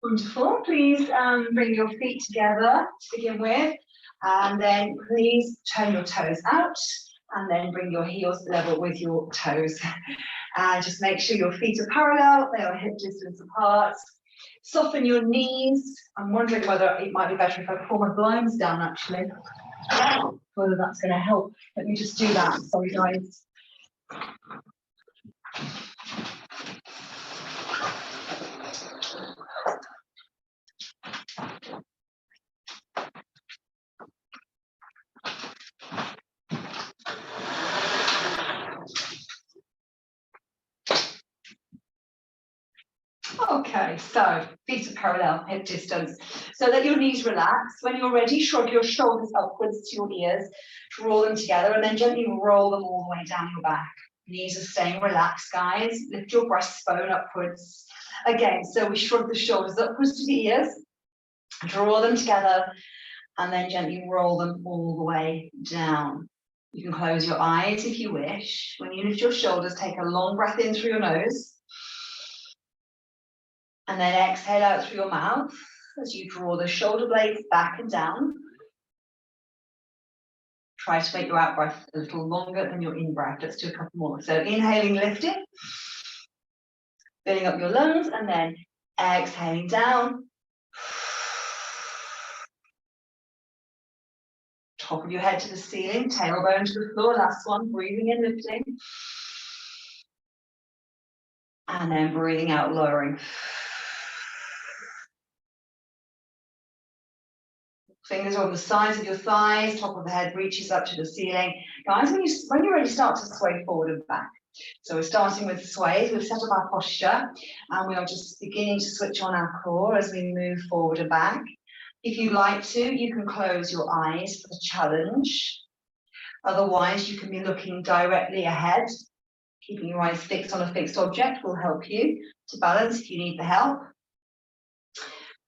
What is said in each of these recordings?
Wonderful. Please bring your feet together to begin with, and then please turn your toes out, and then bring your heels level with your toes. And just make sure your feet are parallel, they are hip distance apart. Soften your knees. I'm wondering whether it might be better if I pull my blinds down, actually. Whether that's going to help. Let me just do that. Sorry, guys. Okay, so feet are parallel, hip distance, so that your knees relax. When you're ready, shrug your shoulders upwards to your ears, draw them together, and then gently roll them all the way down your back. Knees are staying relaxed, guys. Lift your breastbone upwards. Again, so we shrug the shoulders upwards to the ears, draw them together, and then gently roll them all the way down. You can close your eyes if you wish. When you lift your shoulders, take a long breath in through your nose. And then exhale out through your mouth as you draw the shoulder blades back and down. Try to make your out breath a little longer than your in breath. Let's do a couple more. So inhaling, lifting, filling up your lungs, and then exhaling down. Top of your head to the ceiling, tailbone to the floor. Last one, breathing in, lifting. And then breathing out, lowering. Fingers on the sides of your thighs, top of the head reaches up to the ceiling. Guys, when you're ready, start to sway forward and back. So we're starting with sways. We've set up our posture, and we are just beginning to switch on our core as we move forward and back. If you'd like to, you can close your eyes for the challenge. Otherwise, you can be looking directly ahead. Keeping your eyes fixed on a fixed object will help you to balance if you need the help.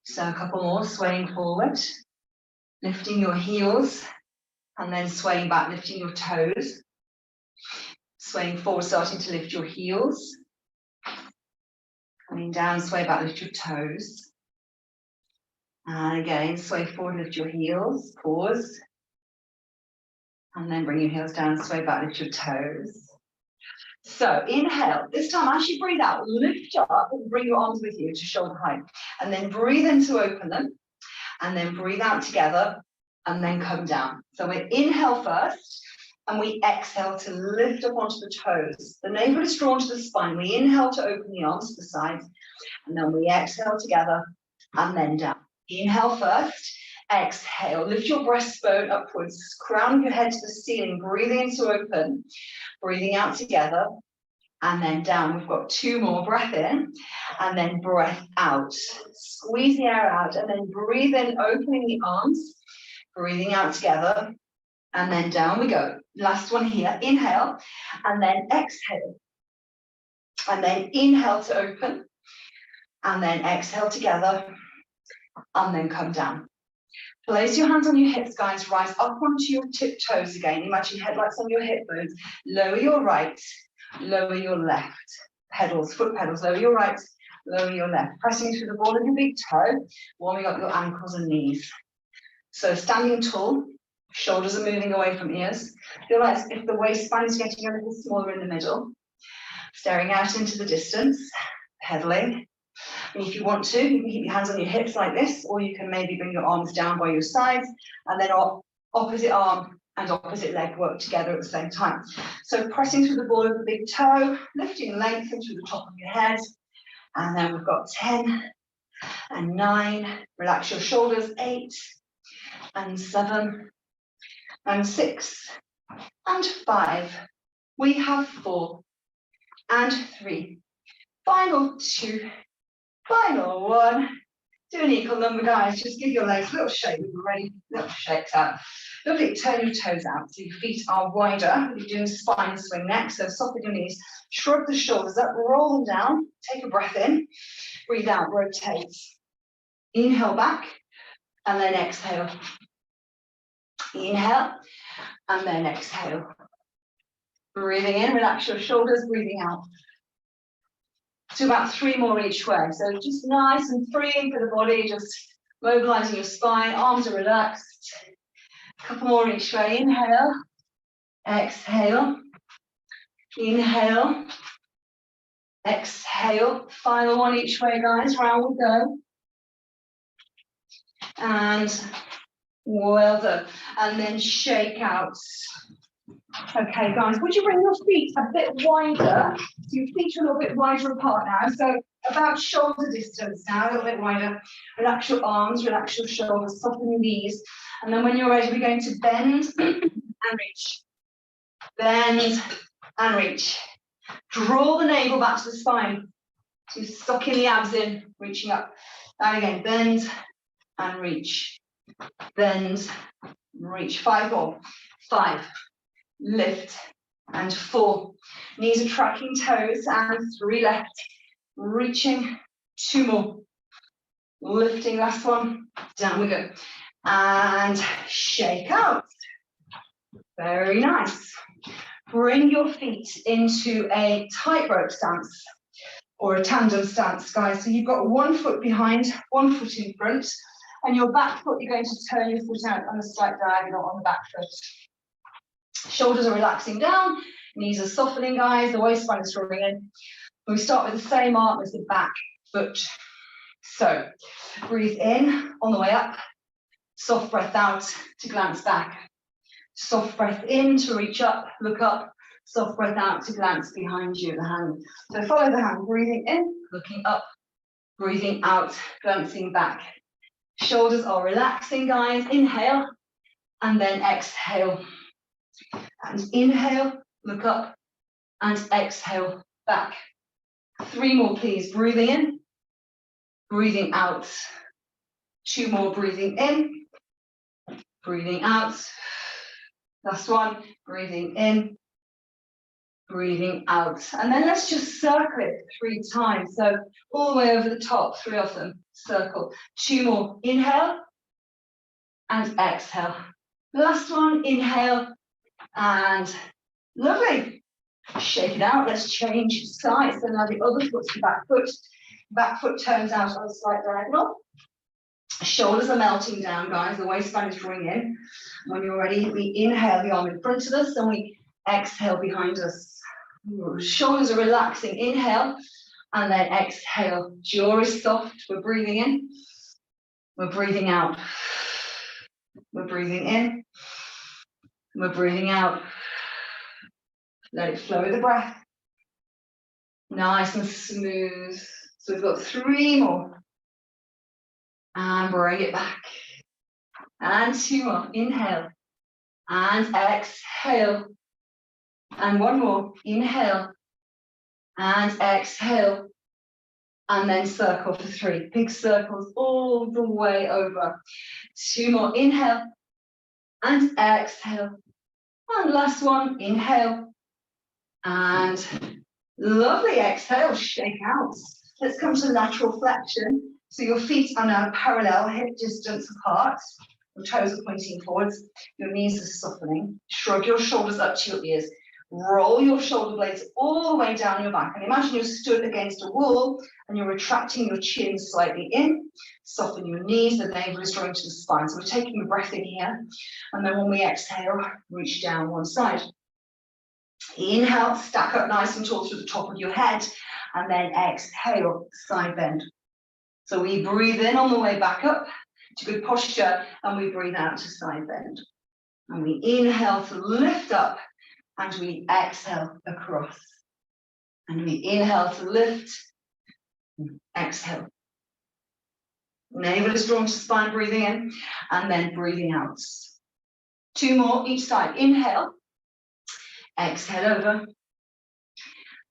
So a couple more, swaying forward. Lifting your heels, and then swaying back, lifting your toes. Swaying forward, starting to lift your heels. Coming down, sway back, lift your toes. And again, sway forward, lift your heels, pause. And then bring your heels down, sway back, lift your toes. So inhale, this time as you breathe out, lift up and bring your arms with you to shoulder height. And then breathe in to open them. And then breathe out together, and then come down. So we inhale first, and we exhale to lift up onto the toes. The navel is drawn to the spine. We inhale to open the arms to the sides, and then we exhale together, and then down. Inhale first, exhale, lift your breastbone upwards, crown your head to the ceiling, breathing in to open, breathing out together, and then down. We've got two more. Breath in, and then breath out. Squeeze the air out, and then breathe in, opening the arms, breathing out together, and then down we go. Last one here. Inhale, and then exhale. And then inhale to open, and then exhale together, and then come down. Place your hands on your hips, guys. Rise up onto your tiptoes again. Imagine headlights on your hip bones. Lower your right, lower your left. Pedals, foot pedals, lower your right, lower your left. Pressing through the ball of your big toe, warming up your ankles and knees. So standing tall, shoulders are moving away from ears. Feel like if the waistband is getting a little smaller in the middle. Staring out into the distance, pedaling. And if you want to, you can keep your hands on your hips like this, or you can maybe bring your arms down by your sides, and then opposite arm and opposite leg work together at the same time. So pressing through the ball of the big toe, lifting length through the top of your head. And then we've got 10 and 9. Relax your shoulders. 8 and 7 and 6 and 5. We have 4 and 3. Final 2. Final 1. Do an equal number, guys. Just give your legs a little shake when you're ready. Little shakes out. Lovely. Turn your toes out so your feet are wider. You're doing spine swing next. So soften your knees. Shrug the shoulders up. Roll them down. Take a breath in. Breathe out. Rotate. Inhale back. And then exhale. Inhale. And then exhale. Breathing in. Relax your shoulders. Breathing out. Do about 3 more each way. So just nice and free for the body, just mobilizing your spine, arms are relaxed. A couple more each way. Inhale, exhale, inhale, exhale. Final one each way, guys. Round we go. And well done. And then shake out. Okay, guys, would you bring your feet a bit wider? So your feet are a little bit wider apart now. So about shoulder distance now, a little bit wider. Relax your arms, relax your shoulders, soften your knees. And then when you're ready, we're going to bend and reach. Bend and reach. Draw the navel back to the spine. So sucking the abs in, reaching up. And again, bend and reach. Bend, reach. 5 more. 5. Lift and 4. Knees are tracking toes and 3 left. Reaching. 2 more. Lifting, last one. Down we go. And shake out. Very nice. Bring your feet into a tightrope stance or a tandem stance, guys. So you've got 1 foot behind, 1 foot in front, and your back foot, you're going to turn your foot out on a slight diagonal on the back foot. Shoulders are relaxing down, knees are softening, guys, the waist spine is drawing in. We start with the same arm as the back foot. So breathe in on the way up, soft breath out to glance back. Soft breath in to reach up, look up, soft breath out to glance behind you, the hand. So follow the hand, breathing in, looking up, breathing out, glancing back. Shoulders are relaxing, guys. Inhale, and then exhale. And inhale, look up, and exhale, back. 3 more, please. Breathing in, breathing out. 2 more, breathing in, breathing out. Last one, breathing in, breathing out. And then let's just circle it 3 times. So all the way over the top, 3 of them, circle. 2 more, inhale and exhale. Last one, inhale and lovely. Shake it out, let's change sides. So now the other foot's the back foot. Back foot turns out on a slight diagonal. Shoulders are melting down, guys. The waistband is drawing in. When you're ready, we inhale the arm in front of us and we exhale behind us. Shoulders are relaxing. Inhale and then exhale. Jaw is soft. We're breathing in. We're breathing out. We're breathing in. We're breathing out. Let it flow with the breath. Nice and smooth. So we've got 3 more. And bring it back. And 2 more. Inhale. And exhale. And 1 more. Inhale. And exhale. And then circle for 3. Big circles all the way over. 2 more. Inhale. And exhale. And last one. Inhale. And lovely. Exhale. Shake out. Let's come to lateral flexion. So your feet are now parallel, hip distance apart. Your toes are pointing forwards. Your knees are softening. Shrug your shoulders up to your ears. Roll your shoulder blades all the way down your back. And imagine you're stood against a wall and you're retracting your chin slightly in. Soften your knees, the navel is drawing to the spine. So we're taking a breath in here. And then when we exhale, reach down one side. Inhale, stack up nice and tall through the top of your head. And then exhale, side bend. So we breathe in on the way back up to good posture, and we breathe out to side bend. And we inhale to lift up, and we exhale across. And we inhale to lift, exhale. Navel is drawn to spine, breathing in, and then breathing out. 2 more each side. Inhale, exhale over.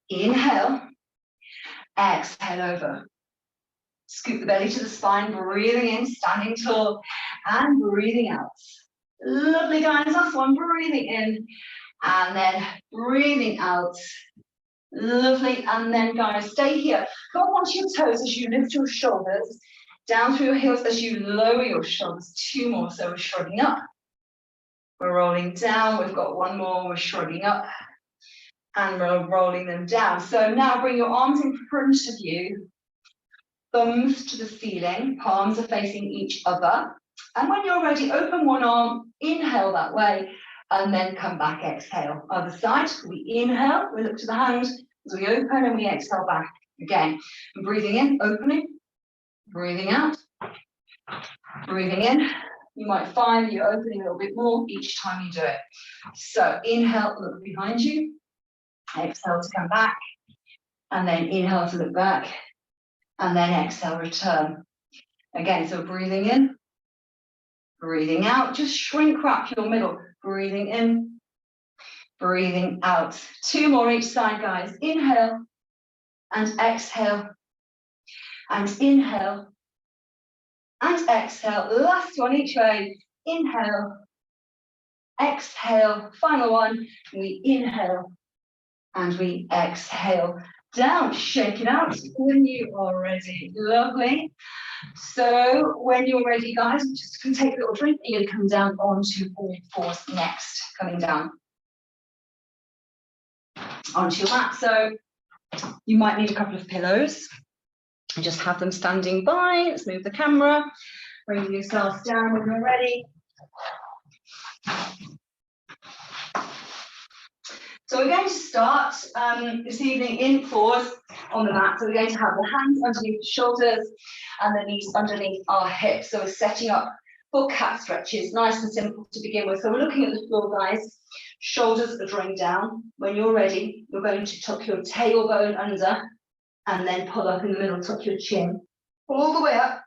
Inhale, exhale over. Scoop the belly to the spine, breathing in, standing tall, and breathing out. Lovely, guys. Last one, breathing in, and then breathing out. Lovely, and then, guys, stay here. Come onto your toes as you lift your shoulders, down through your heels as you lower your shoulders. 2 more, so we're shrugging up. We're rolling down, we've got 1 more, we're shrugging up. And we're rolling them down. So now bring your arms in front of you, thumbs to the ceiling, palms are facing each other. And when you're ready, open one arm, inhale that way, and then come back, exhale. Other side, we inhale, we look to the hand, as we open and we exhale back. Again, breathing in, opening, breathing out, breathing in. You might find you're opening a little bit more each time you do it. So inhale, look behind you, exhale to come back, and then inhale to look back, and then exhale, return. Again, so breathing in, breathing out, just shrink wrap your middle, breathing in, breathing out. 2 more each side, guys. Inhale and exhale, and inhale and exhale. Last one each way. Inhale, exhale. Final one. We inhale and we exhale. Down, shake it out when you are ready. Lovely. So when you're ready, guys, I'm just going to take a little drink. You're going to come down onto all fours next, coming down onto your mat. So you might need a couple of pillows. Just have them standing by. Let's move the camera. Bring yourself down when you're ready. So we're going to start this evening in fours on the mat. So we're going to have the hands underneath the shoulders and the knees underneath our hips. So we're setting up for cat stretches, nice and simple to begin with. So we're looking at the floor, guys. Shoulders are drawing down. When you're ready, you're going to tuck your tailbone under and then pull up in the middle, tuck your chin, pull all the way up,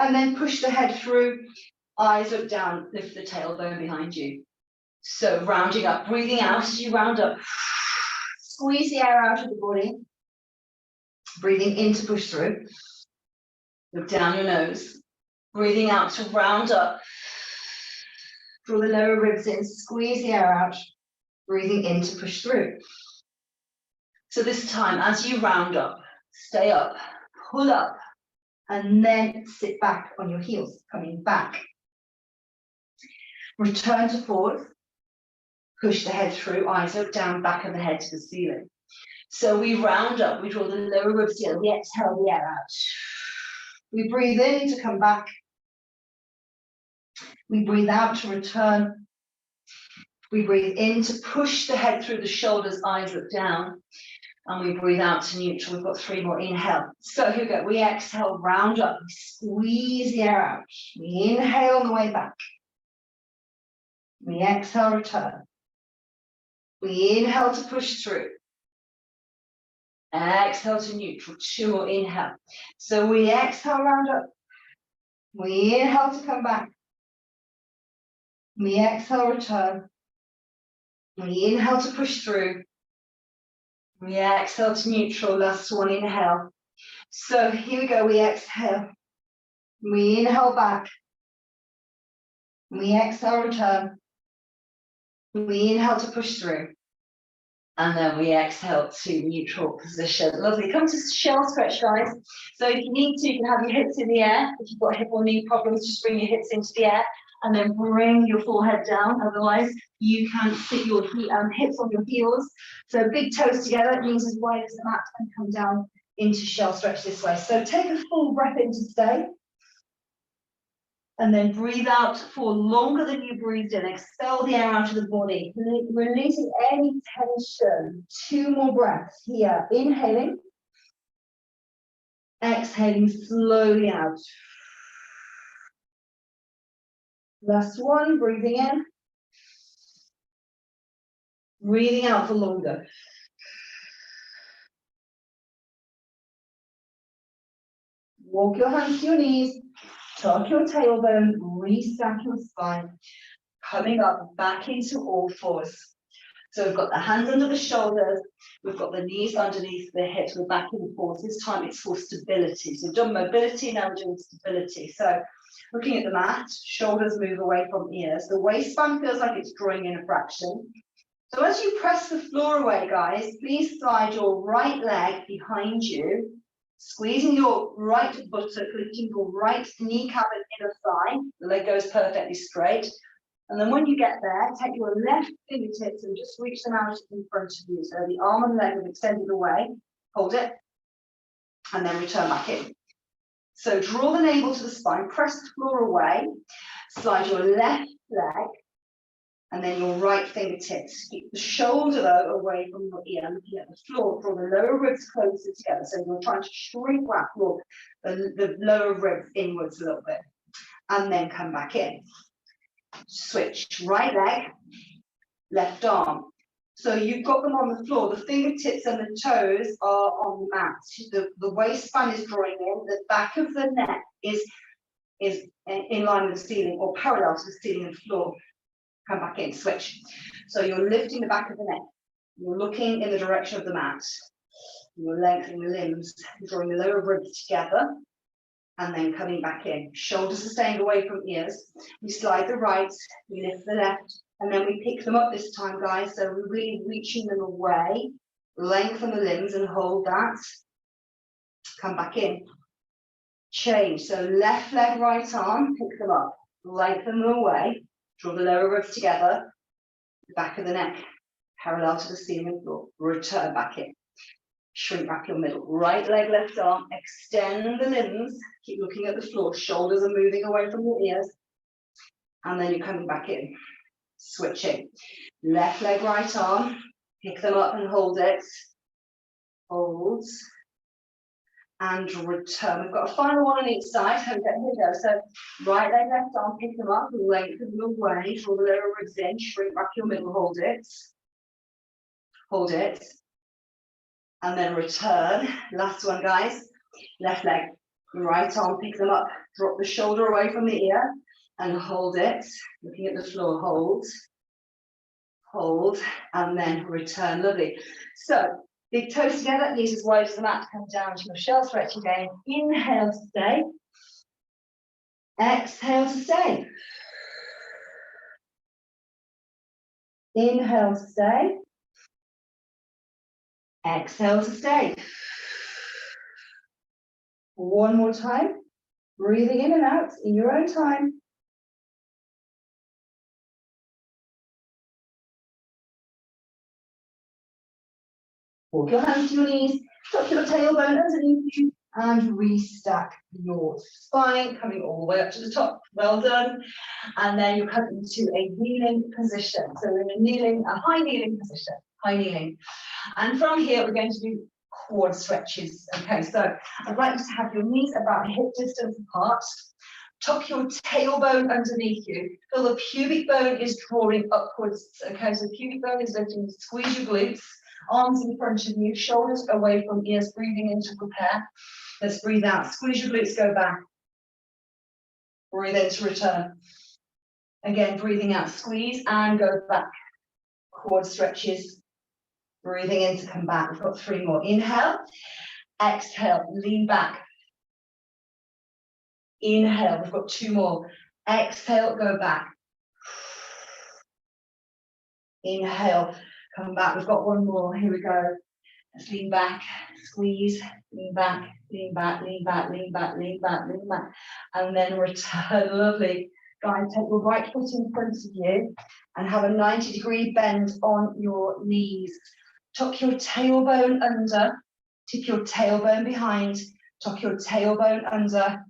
and then push the head through, eyes look down, lift the tailbone behind you. So rounding up, breathing out as you round up. Squeeze the air out of the body. Breathing in to push through. Look down your nose. Breathing out to round up. Draw the lower ribs in, squeeze the air out. Breathing in to push through. So this time, as you round up, stay up, pull up, and then sit back on your heels, coming back. Return to forward. Push the head through, eyes look down, back of the head to the ceiling. So we round up, we draw the lower ribs in, we exhale the air out. We breathe in to come back. We breathe out to return. We breathe in to push the head through the shoulders, eyes look down. And we breathe out to neutral. We've got 3 more. Inhale. So here we go. We exhale, round up, we squeeze the air out. We inhale on the way back. We exhale, return. We inhale to push through. Exhale to neutral. 2 more. Inhale. So we exhale, round up. We inhale to come back. We exhale, return. We inhale to push through. We exhale to neutral. Last one. Inhale. So here we go. We exhale. We inhale back. We exhale, return. We inhale to push through. And then we exhale to neutral position. Lovely. Come to shell stretch, guys. So if you need to, you can have your hips in the air. If you've got hip or knee problems, just bring your hips into the air and then bring your forehead down. Otherwise, you can sit your hips on your heels. So big toes together, knees as wide as the mat, and come down into shell stretch this way. So take a full breath in to stay. And then breathe out for longer than you breathed in. Expel the air out of the body, releasing any tension. 2 more breaths here. Inhaling. Exhaling slowly out. Last one, breathing in. Breathing out for longer. Walk your hands to your knees. Tuck your tailbone, restack your spine, coming up back into all fours. So we've got the hands under the shoulders, we've got the knees underneath the hips, we're back in fours. This time it's for stability. So we've done mobility, now we're doing stability. So looking at the mat, shoulders move away from ears. The waistband feels like it's drawing in a fraction. So as you press the floor away, guys, please slide your right leg behind you, squeezing your right buttock, lifting your right kneecap and inner thigh. The leg goes perfectly straight. And then when you get there, take your left fingertips and just reach them out in front of you. So the arm and leg is extended away. Hold it. And then return back in. So draw the navel to the spine, press the floor away, slide your left leg, and then your right fingertips. Keep the shoulder though away from your ear, looking at the floor, draw the lower ribs closer together. So you're trying to shrink that floor, the lower ribs inwards a little bit. And then come back in. Switch, right leg, left arm. So you've got them on the floor, the fingertips and the toes are on the mat. The waistband is drawing in, the back of the neck is in line with the ceiling or parallel to the ceiling and floor. Come back in, switch. So you're lifting the back of the neck. You're looking in the direction of the mat. You're lengthening the limbs, drawing the lower ribs together, and then coming back in. Shoulders are staying away from ears. We slide the right, we lift the left, and then we pick them up this time, guys. So we're really reaching them away, lengthen the limbs and hold that. Come back in. Change. So left leg, right arm, pick them up, lengthen them away, draw the lower ribs together, the back of the neck, parallel to the ceiling and floor. Return back in. Shrink back your middle. Right leg, left arm, extend the limbs, keep looking at the floor, shoulders are moving away from your ears, and then you're coming back in. Switching. Left leg, right arm, pick them up and hold it. Hold. And return. We've got a final one on each side. Here we go. So right leg, left arm, pick them up, lengthen them away, draw the lower ribs in, shrink back your middle, hold it. Hold it. And then return. Last one, guys. Left leg, right arm, pick them up, drop the shoulder away from the ear, and hold it. Looking at the floor, hold. Hold, and then return. Lovely. So, big toes together, knees as wide as the mat, come down to your shell stretch again. Inhale to stay. Exhale to stay. Inhale to stay. Exhale to stay. One more time. Breathing in and out in your own time. Walk your hands to your knees, tuck your tailbone underneath you, and restack your spine, coming all the way up to the top. Well done. And then you're coming into a kneeling position. So we're in a high kneeling position, high kneeling. And from here, we're going to do quad stretches. Okay, so I'd like you to have your knees about hip distance apart. Tuck your tailbone underneath you. Feel the pubic bone is drawing upwards. Okay, so pubic bone is lifting, squeeze your glutes. Arms in front of you, shoulders away from ears, breathing in to prepare. Let's breathe out, squeeze your glutes, go back. Breathe in to return. Again, breathing out, squeeze and go back. Quad stretches. Breathing in to come back. We've got 3 more. Inhale, exhale, lean back. Inhale, we've got 2 more. Exhale, go back. Inhale. Come back, we've got 1 more, here we go. Let's lean back, squeeze, lean back, lean back, lean back, lean back, lean back, lean back. And then return, lovely. Guys, take your right foot in front of you and have a 90-degree bend on your knees. Tuck your tailbone under, tip your tailbone behind, tuck your tailbone under,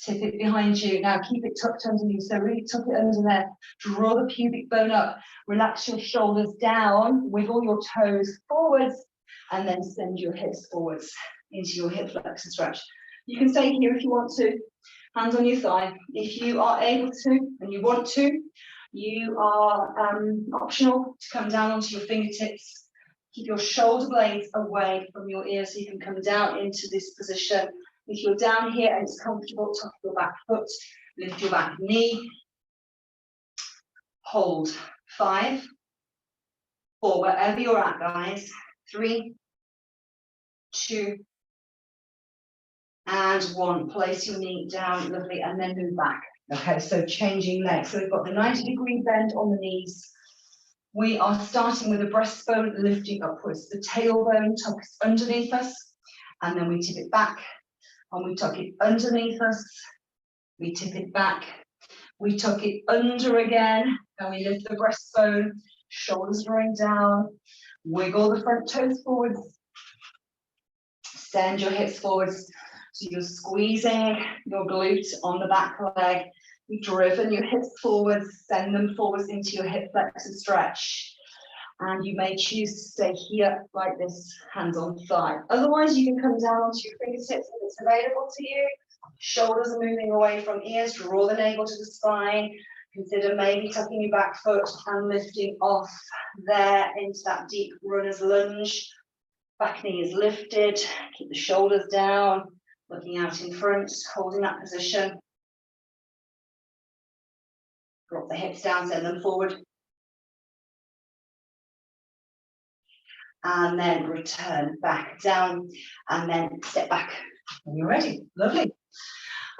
tip it behind you. Now keep it tucked underneath, so really tuck it under there. Draw the pubic bone up, relax your shoulders down, wiggle your toes forwards, and then send your hips forwards into your hip flexor stretch. You can stay here if you want to, hands on your thigh. If you are able to, and you want to, you are optional to come down onto your fingertips. Keep your shoulder blades away from your ears so you can come down into this position. If you're down here and it's comfortable, tuck your back foot, lift your back knee, hold. 5, 4, wherever you're at, guys. 3, 2, and 1. Place your knee down, lovely, and then move back. Okay, so changing legs. So we've got the 90-degree bend on the knees. We are starting with the breastbone lifting upwards. The tailbone tucks underneath us, and then we tip it back. And we tuck it underneath us, we tip it back, We tuck it under again, and we lift the breastbone, shoulders drawing down, wiggle the front toes forwards, send your hips forwards, so you're squeezing your glute on the back leg, you've driven your hips forwards, send them forwards into your hip flexor stretch. And you may choose to stay here like this, hands on thigh. Otherwise, you can come down onto your fingertips if it's available to you. Shoulders are moving away from ears, draw the navel to the spine. Consider maybe tucking your back foot and lifting off there into that deep runner's lunge. Back knee is lifted, keep the shoulders down, looking out in front, holding that position. Drop the hips down, send them forward. And then return back down, and then step back when you're ready. Lovely.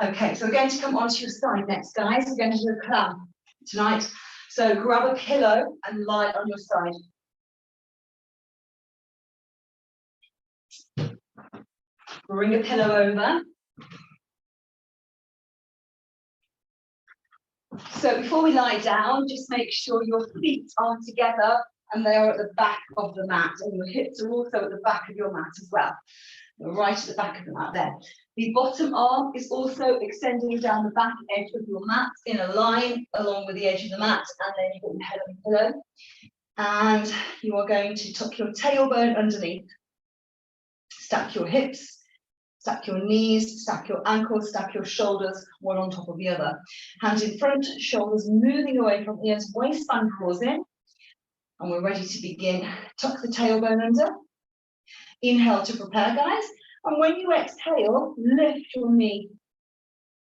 Okay, so we're going to come onto your side next, guys. We're going to do a clam tonight. So grab a pillow and lie on your side. Bring a pillow over. So before we lie down, just make sure your feet are together and they are at the back of the mat, and your hips are also at the back of your mat as well. You're right at the back of the mat there. The bottom arm is also extending down the back edge of your mat in a line along with the edge of the mat, and then you put your head on the pillow. And you are going to tuck your tailbone underneath. Stack your hips, stack your knees, stack your ankles, stack your shoulders, one on top of the other. Hands in front, shoulders moving away from ears, waistband draws in. And we're ready to begin. Tuck the tailbone under. Inhale to prepare, guys. And when you exhale, lift your knee.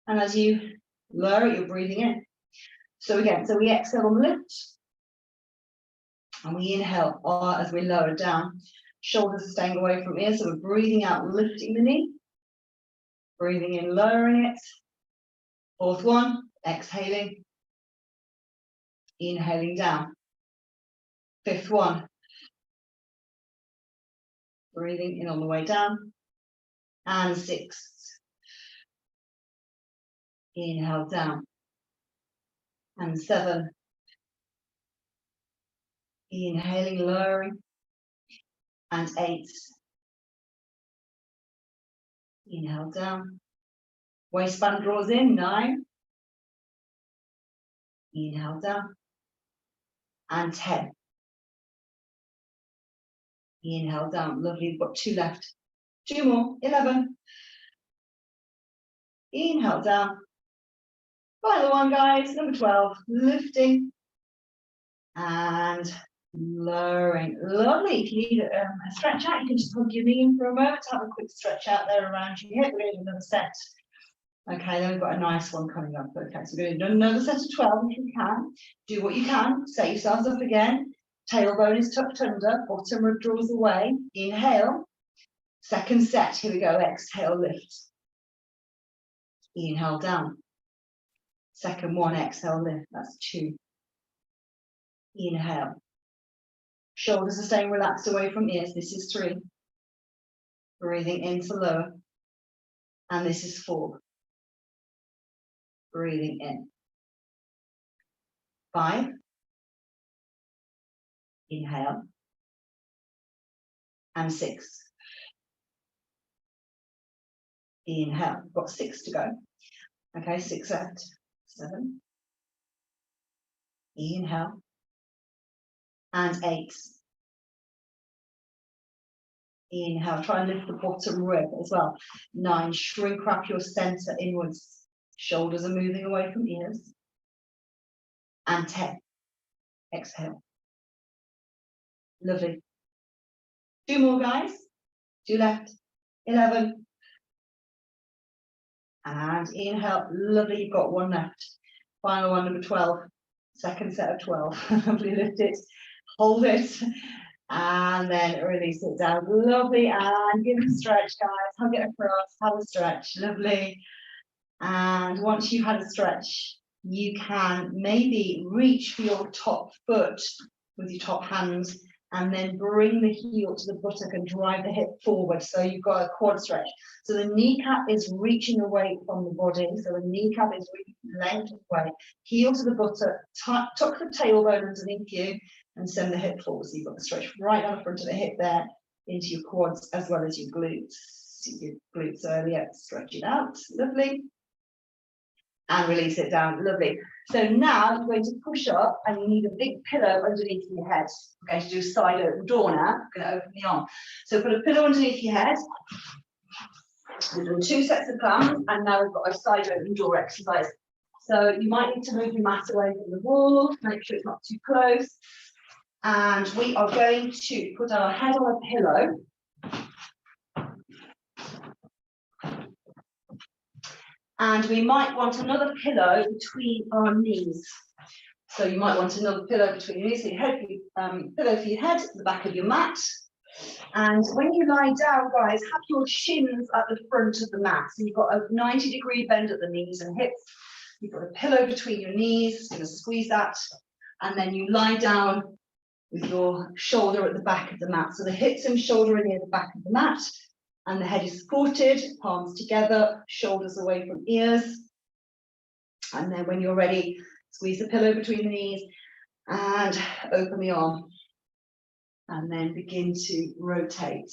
And as you lower it, you're breathing in. So again, so we exhale and lift. And we inhale as we lower down. Shoulders are staying away from ears, so we're breathing out, lifting the knee. Breathing in, lowering it. Fourth one, exhaling. Inhaling down. Fifth one. Breathing in on the way down. And sixth. Inhale down. And seven. Inhaling, lowering. And eight. Inhale down. Waistband draws in, 9. Inhale down. And 10. Inhale down. Lovely. We've got 2 left. 2 more. 11. Inhale down. Final one, guys. Number 12. Lifting. And lowering. Lovely. If you need a stretch out, you can just hug your knee in for a moment. Have a quick stretch out there around your hip. We're going to do another set. Okay, then we've got a nice one coming up. Okay, so we're going to do another set of 12 if you can. Do what you can. Set yourselves up again. Tailbone is tucked under. Bottom rib draws away. Inhale. Second set. Here we go. Exhale, lift. Inhale down. Second one. Exhale, lift. That's 2. Inhale. Shoulders are staying relaxed away from ears. This is 3. Breathing into lower. And this is 4. Breathing in. 5. Inhale. And 6. Inhale. We've got 6 to go. Okay, 6 left. 7. Inhale. And 8. Inhale. Try and lift the bottom rib as well. 9. Shrink wrap your center inwards. Shoulders are moving away from ears. And 10. Exhale. Lovely. 2 more, guys. 2 left. 11. And inhale. Lovely. You've got 1 left. Final one, number 12. Second set of 12. Lovely. Lift it. Hold it. And then release it down. Lovely. And give it a stretch, guys. Hug it across. Have a stretch. Lovely. And once you've had a stretch, you can maybe reach for your top foot with your top hand And then bring the heel to the buttock and drive the hip forward. So you've got a quad stretch. So the kneecap is reaching away from the body. So the kneecap is reaching length away. Heel to the buttock, tuck the tailbone underneath you and send the hip forward. So you've got the stretch right down the front of the hip there into your quads as well as your glutes. Your glutes earlier, stretch it out. Lovely. And release it down. Lovely. So now you're going to push up and you need a big pillow underneath your head. We're going to do a side open door now. I'm going to open the arm. So put a pillow underneath your head. We've done 2 sets of plums and now we've got a side open door exercise. So you might need to move your mat away from the wall, make sure it's not too close. And we are going to put our head on a pillow. And we might want another pillow between our knees. So you might want another pillow between your knees. So your head, pillow for your head, the back of your mat. And when you lie down, guys, have your shins at the front of the mat. So you've got a 90-degree bend at the knees and hips. You've got a pillow between your knees. You're going to squeeze that. And then you lie down with your shoulder at the back of the mat. So the hips and shoulder are near the back of the mat. And the head is supported, palms together, shoulders away from ears. And then when you're ready, squeeze the pillow between the knees and open the arm. And then begin to rotate.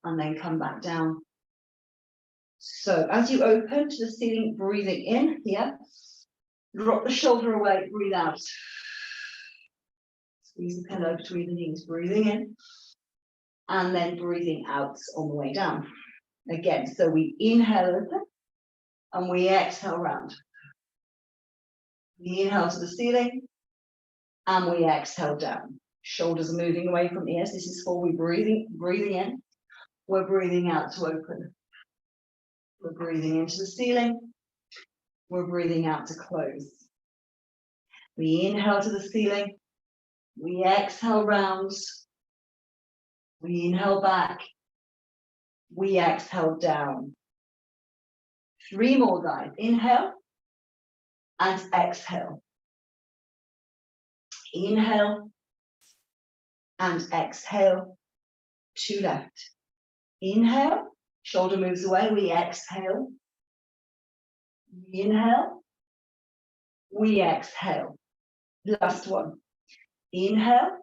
And then come back down. So as you open to the ceiling, breathing in here, drop the shoulder away, breathe out. Squeeze the pillow between the knees, breathing in. And then breathing out on the way down. Again, so we inhale open and we exhale round. We inhale to the ceiling and we exhale down. Shoulders are moving away from ears. This is for we breathing in. We're breathing out to open. We're breathing into the ceiling. We're breathing out to close. We inhale to the ceiling. We exhale round. We inhale back. We exhale down. 3 more, guys. Inhale and exhale. Inhale and exhale. 2 left. Inhale, shoulder moves away. We exhale. We inhale. We exhale. Last one. Inhale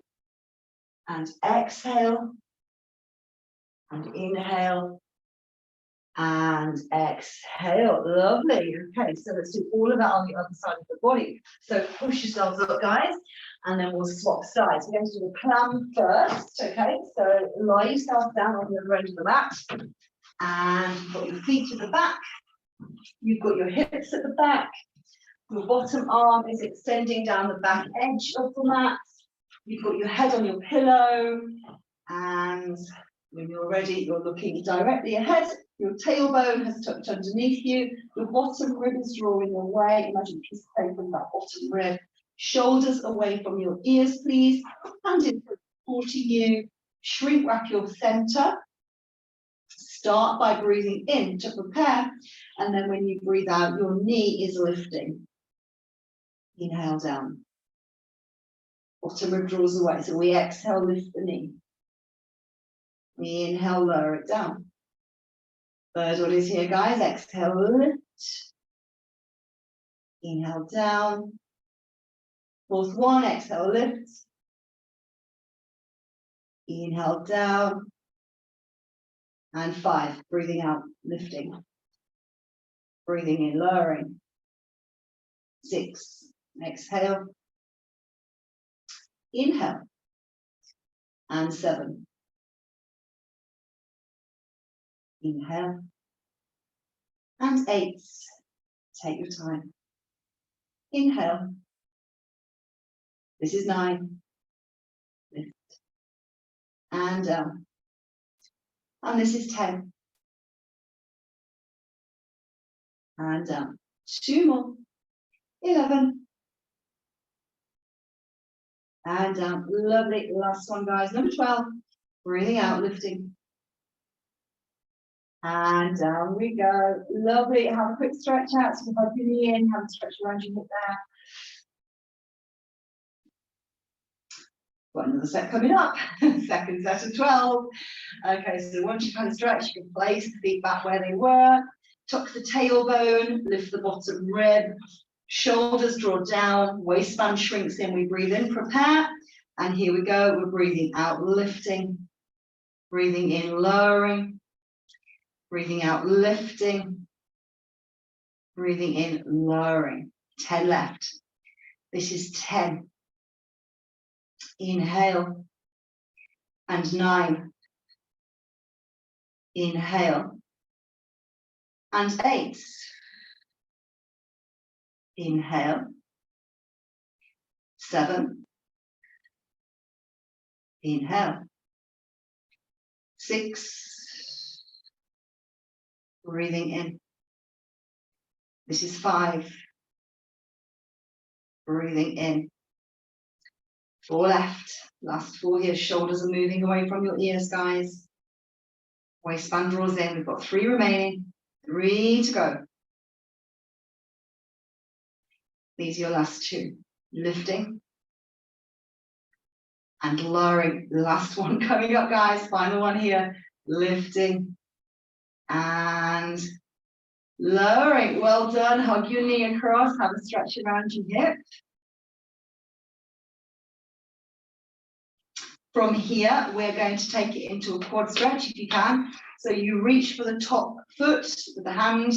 and exhale. And inhale and exhale. Lovely. Okay, so let's do all of that on the other side of the body. So push yourselves up, guys, and then we'll swap sides. We're going to do the plank first. Okay, so lie yourself down on the other end of the mat, and you've got your feet at the back. You've got your hips at the back. Your bottom arm is extending down the back edge of the mat. You've got your head on your pillow, and when you're ready, you're looking directly ahead. Your tailbone has tucked underneath you. Your bottom rib is drawing away. Imagine a piece of paper from that bottom rib. Shoulders away from your ears, please. Hand in supporting you. Shrink wrap your center. Start by breathing in to prepare. And then when you breathe out, your knee is lifting. Inhale down. Bottom rib draws away. So we exhale, lift the knee. We inhale, lower it down. Third one is here, guys. Exhale, lift. Inhale, down. 4th one, exhale, lift. Inhale, down. And 5, breathing out, lifting. Breathing in, lowering. 6, exhale. Inhale. And 7. Inhale. And 8. Take your time. Inhale. This is 9. Lift. And down. And this is 10. And down. 2 more. 11. And down. Lovely. Last one, guys. Number 12. Breathing out, lifting. And down we go. Lovely. Have a quick stretch out. So if I pin you in, have a stretch around your hip there. Got another set coming up, second set of 12. Okay, so once you've had a stretch, you can place the feet back where they were, tuck the tailbone, lift the bottom rib, shoulders draw down, waistband shrinks in, we breathe in, prepare, and here we go, we're breathing out, lifting, breathing in, lowering, breathing out, lifting, breathing in, lowering. 10 left. This is 10. Inhale, and 9. Inhale, and 8. Inhale, 7. Inhale, 6. Breathing in. This is 5. Breathing in. 4 left. Last 4 here. Shoulders are moving away from your ears, guys. Waistband draws in. We've got 3 remaining. 3 to go. These are your last 2. Lifting and lowering. The last one coming up, guys. Final one here. Lifting and lowering. Well done. Hug your knee across. Have a stretch around your hip. From here, we're going to take it into a quad stretch if you can. So you reach for the top foot with the hand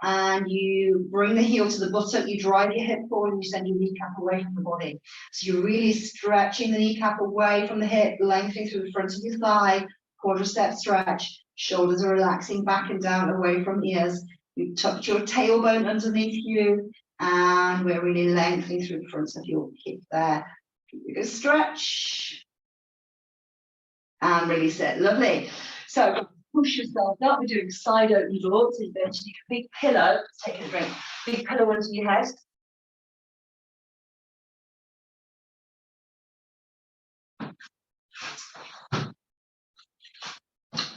and you bring the heel to the buttock, you drive your hip forward and you send your kneecap away from the body. So you're really stretching the kneecap away from the hip, lengthening through the front of your thigh, quadricep stretch, shoulders are relaxing back and down away from ears. You've tucked your tailbone underneath you and we're really lengthening through the front of your hip there. You go stretch. And release it. Lovely. So push yourself up. We're doing side open draw. So you're going to need a big pillow. Take a drink. Big pillow under your head.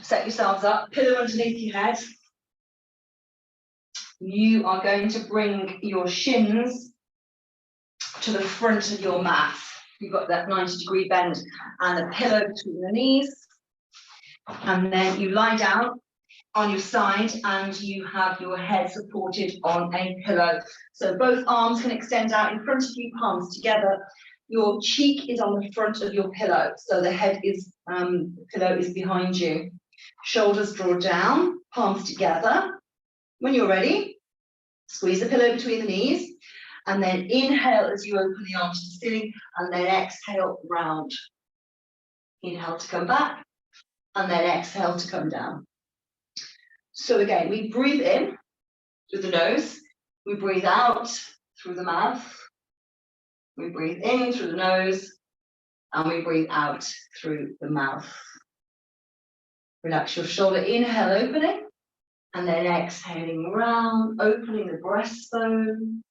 Set yourselves up. Pillow underneath your head. You are going to bring your shins to the front of your mat. You've got that 90-degree bend and a pillow between the knees. And then you lie down on your side and you have your head supported on a pillow. So both arms can extend out in front of you, palms together. Your cheek is on the front of your pillow. So the head is, the pillow is behind you. Shoulders draw down, palms together. When you're ready, squeeze the pillow between the knees. And then inhale as you open the arms to the ceiling, and then exhale round. Inhale to come back, and then exhale to come down. So again, we breathe in through the nose, we breathe out through the mouth, we breathe in through the nose, and we breathe out through the mouth. Relax your shoulder, inhale, opening, and then exhaling round, opening the breastbone.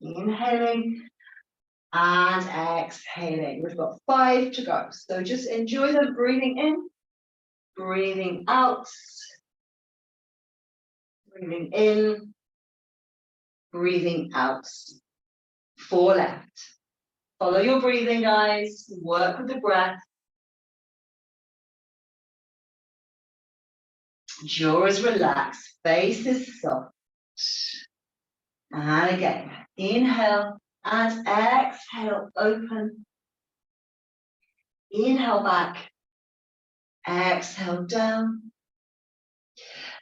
Inhaling and exhaling. We've got 5 to go. So just enjoy them. Breathing in, breathing out, breathing in, breathing out. 4 left. Follow your breathing, guys. Work with the breath. Jaw is relaxed. Face is soft. And again, inhale and exhale, open. Inhale back, exhale down.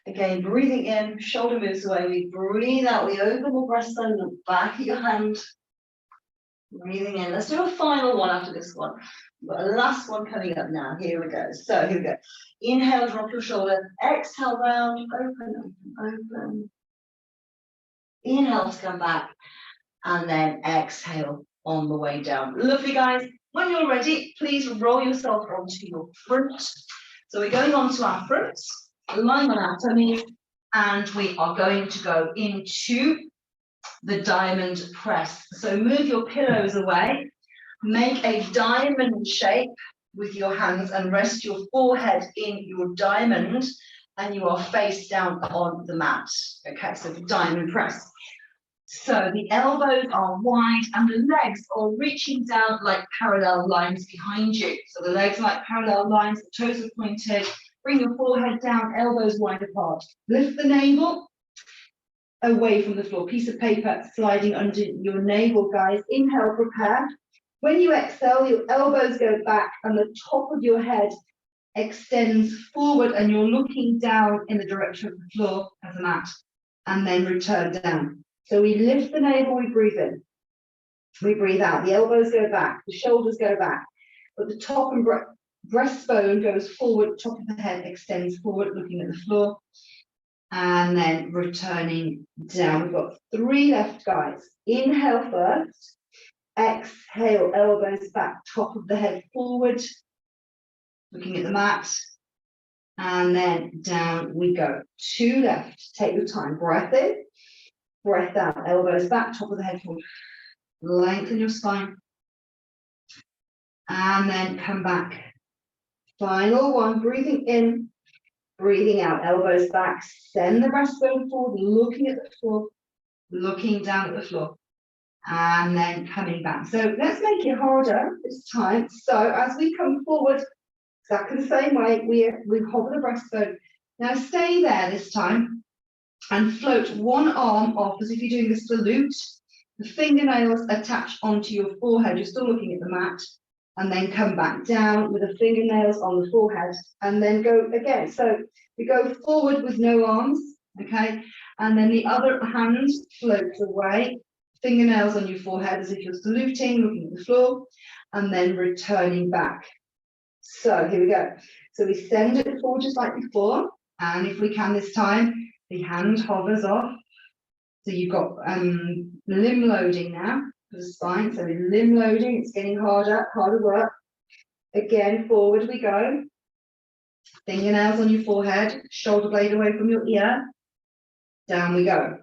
Again, breathing in, shoulder moves away. We breathe out, we open the breastbone, the back of your hand. Breathing in. Let's do a final one after this one. We've got a last one coming up now. Here we go. So here we go. Inhale, drop your shoulder. Exhale, round, open, open, open. Inhale to come back and then exhale on the way down. Lovely, guys. When you're ready, please roll yourself onto your front. So we're going onto our front, lying on our tummies, and we are going to go into the diamond press. So move your pillows away, make a diamond shape with your hands and rest your forehead in your diamond, and you are face down on the mat. Okay, so the diamond press. So the elbows are wide and the legs are reaching down like parallel lines behind you. So the legs are like parallel lines, the toes are pointed. Bring your forehead down, elbows wide apart. Lift the navel away from the floor. Piece of paper sliding under your navel, guys. Inhale, prepare. When you exhale, your elbows go back and the top of your head extends forward and you're looking down in the direction of the floor as a mat, and then return down. So we lift the navel, we breathe in. We breathe out. The elbows go back, the shoulders go back, but the top and breastbone goes forward, top of the head extends forward, looking at the floor, and then returning down. We've got 3 left, guys. Inhale first. Exhale, elbows back, top of the head forward, looking at the mat, and then down we go. 2 left. Take your time. Breath in, breath out. Elbows back, top of the head forward. Lengthen your spine, and then come back. Final one. Breathing in, breathing out. Elbows back. Send the breastbone forward, looking at the floor, looking down at the floor. And then coming back. So let's make it harder this time. So as we come forward, exactly the same way, we hover the breastbone. Now stay there this time and float one arm off as if you're doing the salute. The fingernails attach onto your forehead. You're still looking at the mat. And then come back down with the fingernails on the forehead. And then go again. So we go forward with no arms, okay? And then the other hand floats away. Fingernails on your forehead as if you're saluting, looking at the floor, and then returning back. So here we go. So we send it forward just like before, and if we can this time, the hand hovers off. So you've got limb loading now for the spine. So limb loading, it's getting harder work. Again, forward we go. Fingernails on your forehead, shoulder blade away from your ear. Down we go.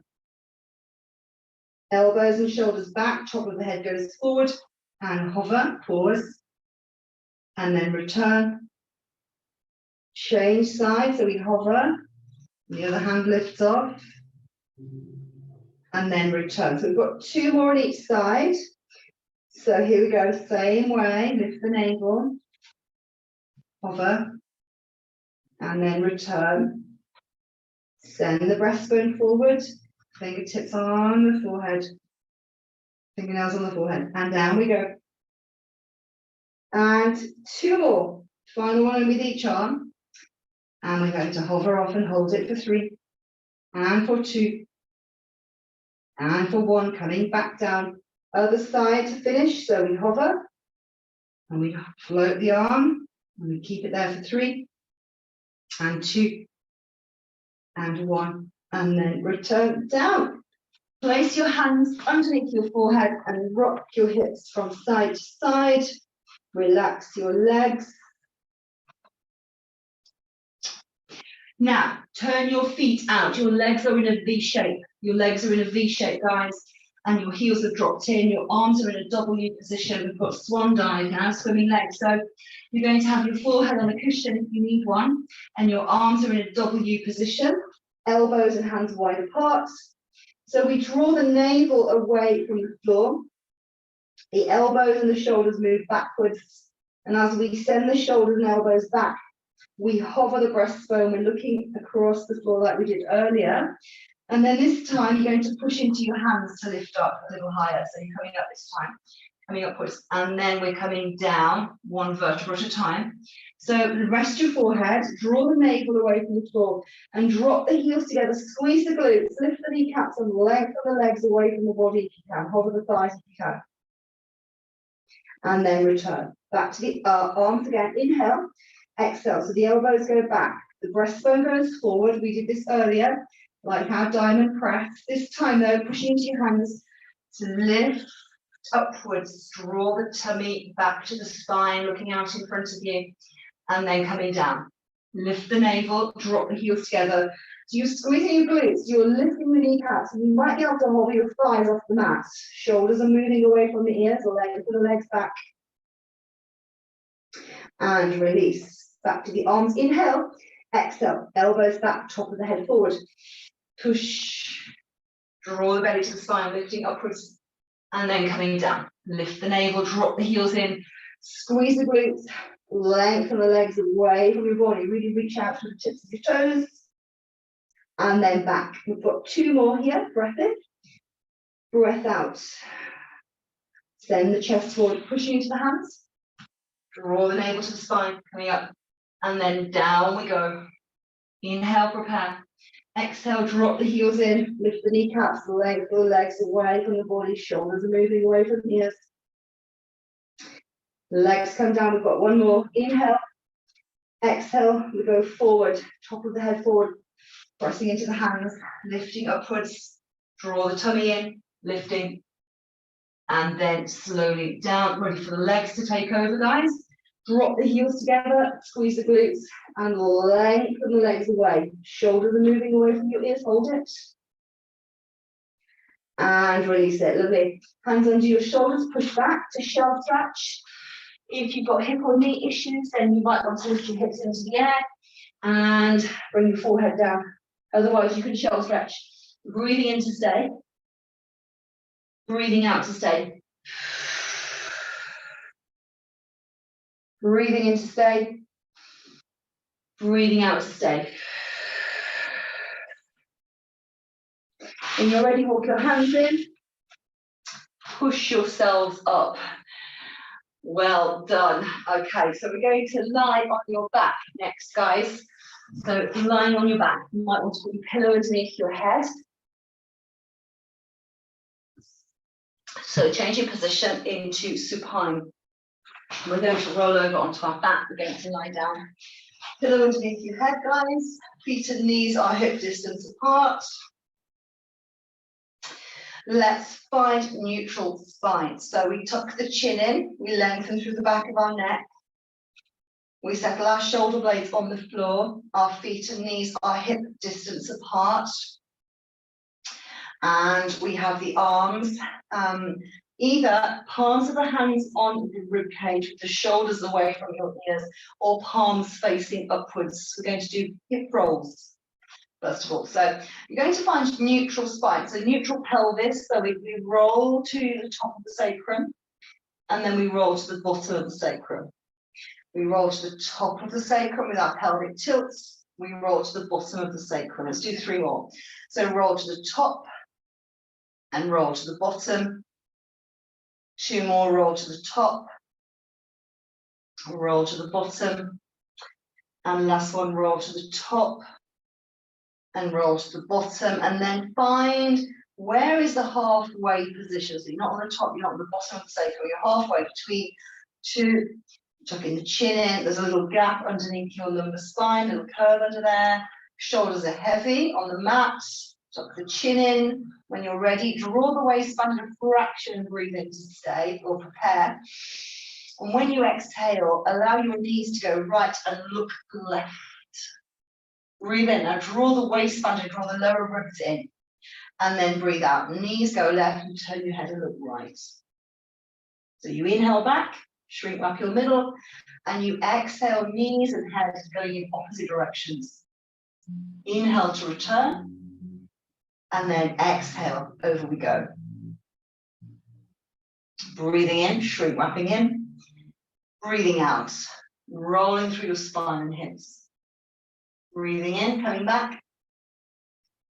Elbows and shoulders back, top of the head goes forward, and hover, pause, and then return. Change side, so we hover, the other hand lifts off, and then return. So we've got 2 more on each side. So here we go, same way, lift the navel, hover, and then return. Send the breastbone forward, fingertips on the forehead, fingernails on the forehead, and down we go. And 2 more, final one with each arm. And we're going to hover off and hold it for 3, and for 2, and for 1, coming back down. Other side to finish, so we hover, and we float the arm, and we keep it there for 3, and 2, and 1, and then return down. Place your hands underneath your forehead and rock your hips from side to side. Relax your legs. Now, turn your feet out. Your legs are in a V shape. Your legs are in a V shape, guys, and your heels are dropped in. Your arms are in a W position. We've got swan dive now, swimming legs. So you're going to have your forehead on a cushion if you need one, and your arms are in a W position, elbows and hands wide apart. So we draw the navel away from the floor. The elbows and the shoulders move backwards. And as we send the shoulders and elbows back, we hover the breastbone. We're looking across the floor like we did earlier. And then this time, you're going to push into your hands to lift up a little higher. So you're coming up this time, coming upwards. And then we're coming down 1 vertebra at a time. So rest your forehead, draw the navel away from the floor, and drop the heels together, squeeze the glutes, lift the kneecaps, and lengthen the legs away from the body if you can. Hover the thighs if you can. And then return. Back to the arms again. Inhale, exhale. So the elbows go back. The breastbone goes forward. We did this earlier, like our diamond press. This time, though, pushing into your hands to lift upwards. Draw the tummy back to the spine, looking out in front of you, and then coming down. Lift the navel, drop the heels together. So you're squeezing your glutes, you're lifting the kneecaps, and you might be able to hold your thighs off the mat. Shoulders are moving away from the ears, or lengthen the legs back. And release. Back to the arms. Inhale, exhale, elbows back, top of the head forward. Push, Draw the belly to the spine, lifting upwards, and then coming down. Lift the navel, drop the heels in, squeeze the glutes, lengthen the legs away from your body. Really reach out to the tips of your toes. And then back. We've got 2 more here. Breath in, breath out. Send the chest forward, pushing into the hands. Draw the navel to the spine, coming up. And then down we go. Inhale, prepare. Exhale, drop the heels in, lift the kneecaps, lengthen the legs away from the body, shoulders are moving away from the ears. Legs come down, we've got 1 more. Inhale, exhale, we go forward, top of the head forward, pressing into the hands, lifting upwards, draw the tummy in, lifting, and then slowly down, ready for the legs to take over, guys. Drop the heels together, squeeze the glutes, and lengthen the legs away. Shoulders are moving away from your ears, hold it. And release it, lovely. Hands under your shoulders, push back to shelf stretch. If you've got hip or knee issues, then you might want to lift your hips into the air and bring your forehead down. Otherwise, you can shelf stretch. Breathing in to stay. Breathing out to stay. Breathing in to stay. Breathing out to stay. When you're ready, walk your hands in. Push yourselves up. Well done. Okay, so we're going to lie on your back next, guys. So lying on your back, you might want to put your pillow underneath your head. So change your position into supine. We're going to roll over onto our back. We're going to lie down. Pillow underneath your head, guys. Feet and knees are hip distance apart. Let's find neutral spine. So we tuck the chin in, we lengthen through the back of our neck. We settle our shoulder blades on the floor. Our feet and knees are hip distance apart. And we have the arms, either palms of the hands on the rib cage with the shoulders away from your ears, or palms facing upwards. We're going to do hip rolls, first of all. So you're going to find neutral spine, so neutral pelvis. So we roll to the top of the sacrum, and then we roll to the bottom of the sacrum. We roll to the top of the sacrum with our pelvic tilts. We roll to the bottom of the sacrum. Let's do 3 more. So roll to the top and roll to the bottom. 2 more, roll to the top, roll to the bottom, and last one, roll to the top and roll to the bottom, and then find where is the halfway position. So you're not on the top, you're not on the bottom of the sacrum, you're halfway between 2, tucking the chin in, there's a little gap underneath your lumbar spine, a little curve under there, shoulders are heavy on the mat, tuck the chin in. When you're ready, draw the waistband a fraction and breathe in to stay or prepare. And when you exhale, allow your knees to go right and look left. Breathe in. Now draw the waistband and draw the lower ribs in. And then breathe out. Knees go left and turn your head and look right. So you inhale back, shrink up your middle, and you exhale, knees and head going in opposite directions. Inhale to return. And then exhale, over we go. Breathing in, shrink wrapping in. Breathing out, rolling through your spine and hips. Breathing in, coming back.